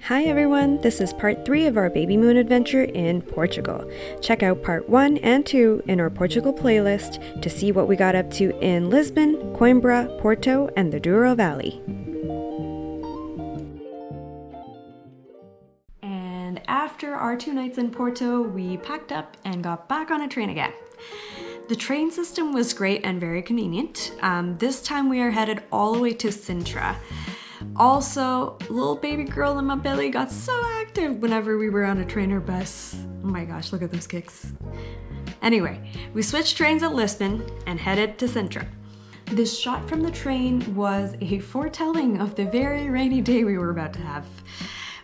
Hi everyone, this is part 3 of our Babymoon adventure in Portugal. Check out part 1 and 2 in our Portugal playlist to see what we got up to in Lisbon, Coimbra, Porto, and the Douro Valley. And after our 2 nights in Porto, we packed up and got back on a train again. The train system was great and very convenient. This time we are headed all the way to Sintra. Also, little baby girl in my belly got so active whenever we were on a train or bus. Oh my gosh, look at those kicks. Anyway, we switched trains at Lisbon and headed to Sintra. This shot from the train was a foretelling of the very rainy day we were about to have.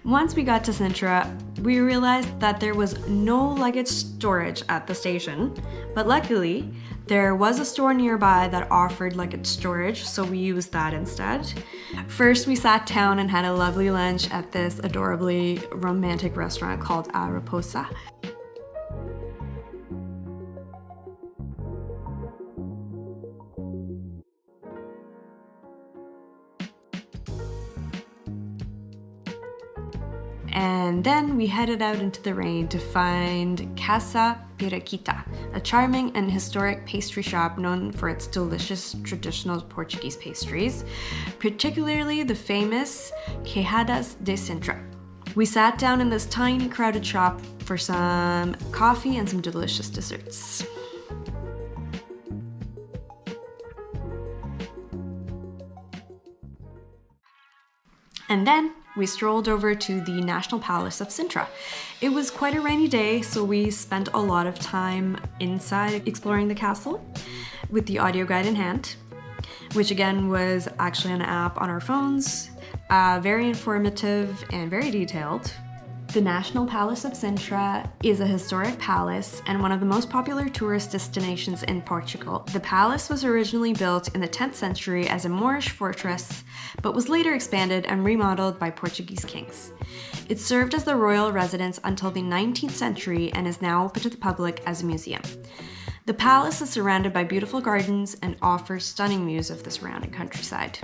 Once we got to Sintra, we realized that there was no luggage storage at the station, but luckily, there was a store nearby that offered luggage storage, so we used that instead. First, we sat down and had a lovely lunch at this adorably romantic restaurant called A Raposa. And then we headed out into the rain to find Casa Piraquita, a charming and historic pastry shop known for its delicious traditional Portuguese pastries, particularly the famous quejadas de Sintra. We sat down in this tiny crowded shop for some coffee and some delicious desserts. And then we strolled over to the National Palace of Sintra. It was quite a rainy day, so we spent a lot of time inside exploring the castle with the audio guide in hand, which again was actually an app on our phones, very informative and very detailed. The National Palace of Sintra is a historic palace and one of the most popular tourist destinations in Portugal. The palace was originally built in the 10th century as a Moorish fortress, but was later expanded and remodeled by Portuguese kings. It served as the royal residence until the 19th century and is now open to the public as a museum. The palace is surrounded by beautiful gardens and offers stunning views of the surrounding countryside.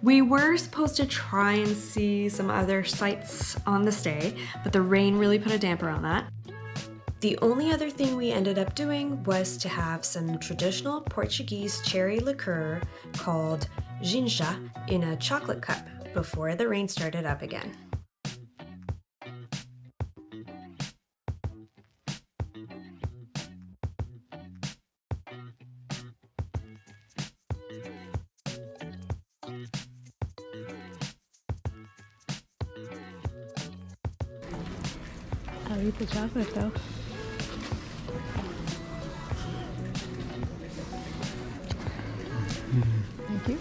We were supposed to try and see some other sights on this day, but the rain really put a damper on that. The only other thing we ended up doing was to have some traditional Portuguese cherry liqueur called ginja in a chocolate cup before the rain started up again. I'll eat the chocolate though. Thank you.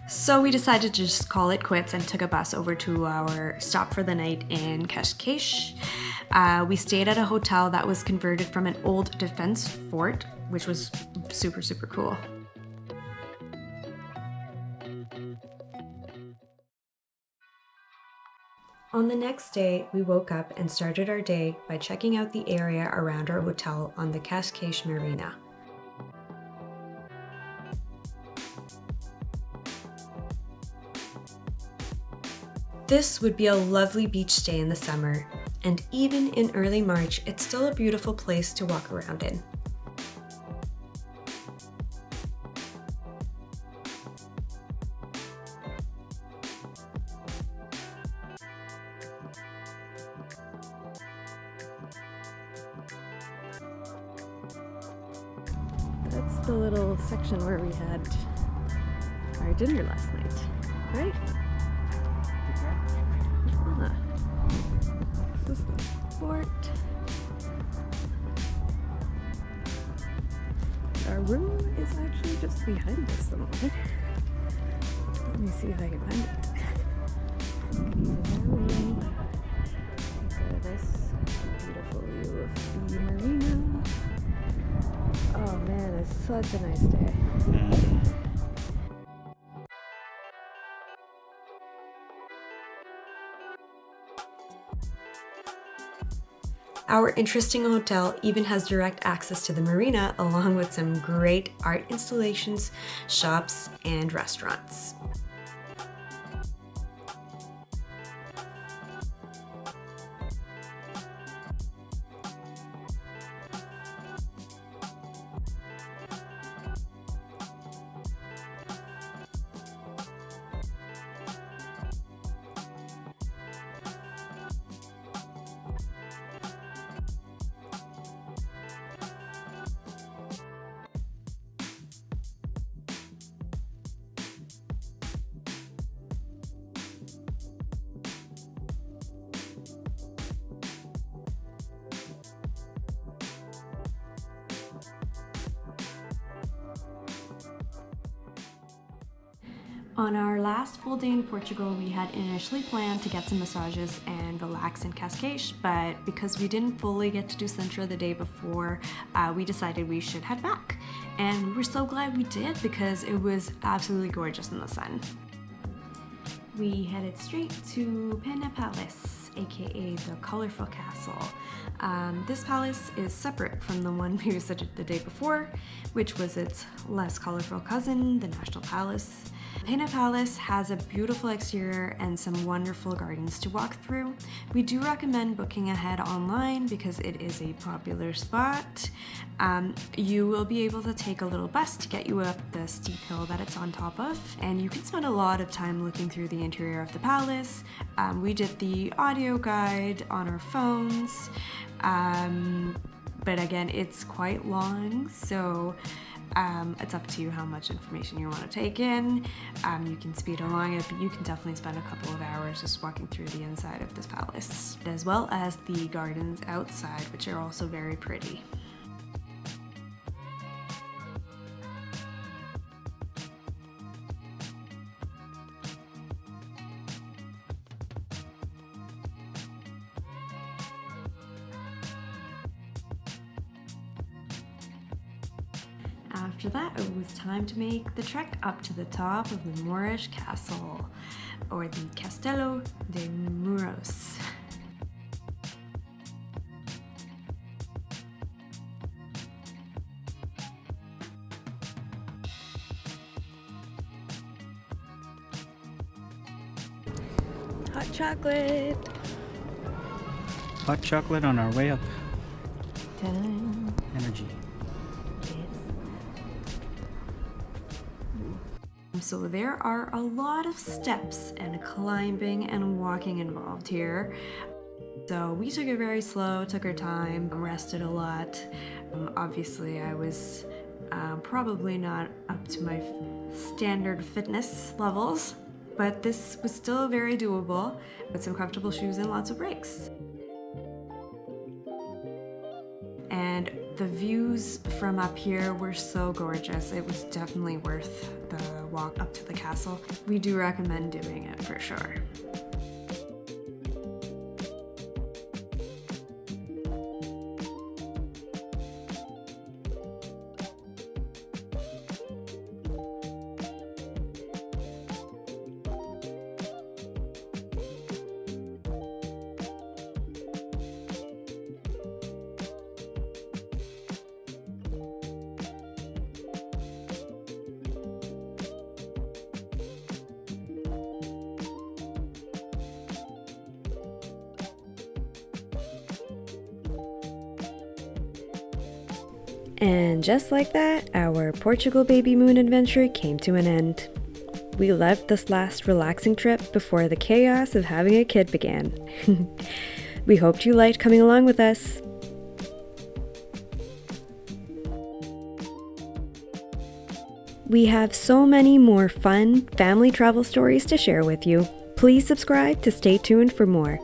So we decided to just call it quits and took a bus over to our stop for the night in Cascais. We stayed at a hotel that was converted from an old defense fort, which was super, super cool. On the next day, we woke up and started our day by checking out the area around our hotel on the Cascais Marina. This would be a lovely beach day in the summer, and even in early March, it's still a beautiful place to walk around in. That's the little section where we had our dinner last night, right? This is the fort. Our room is actually just behind us a moment. Let me see if I can find it. Look at this beautiful view of the marina. Oh man, it's such a nice day. Our interesting hotel even has direct access to the marina, along with some great art installations, shops, and restaurants. On our last full day in Portugal, we had initially planned to get some massages and relax in Cascais, but because we didn't fully get to do Sintra the day before, we decided we should head back. And we were so glad we did because it was absolutely gorgeous in the sun. We headed straight to Pena Palace, aka the Colorful Castle. This palace is separate from the one we visited the day before, which was its less colorful cousin, the National Palace. Pena Palace has a beautiful exterior and some wonderful gardens to walk through. We do recommend booking ahead online because it is a popular spot. You will be able to take a little bus to get you up the steep hill that it's on top of, and you can spend a lot of time looking through the interior of the palace. We did the audio guide on our phones, but again, it's quite long, so it's up to you how much information you want to take in. You can speed along it, but you can definitely spend a couple of hours just walking through the inside of this palace, as well as the gardens outside, which are also very pretty. After that, it was time to make the trek up to the top of the Moorish castle, or the Castelo de Muros. Hot chocolate! Hot chocolate on our way up. Ta-da. Energy. So there are a lot of steps and climbing and walking involved here. So we took it very slow, took our time, rested a lot. Obviously I was probably not up to my standard fitness levels, but this was still very doable with some comfortable shoes and lots of breaks. And the views from up here were so gorgeous. It was definitely worth the walk up to the castle. We do recommend doing it for sure. And just like that, our Portugal Babymoon adventure came to an end. We left this last relaxing trip before the chaos of having a kid began. We hoped you liked coming along with us. We have so many more fun family travel stories to share with you. Please subscribe to stay tuned for more.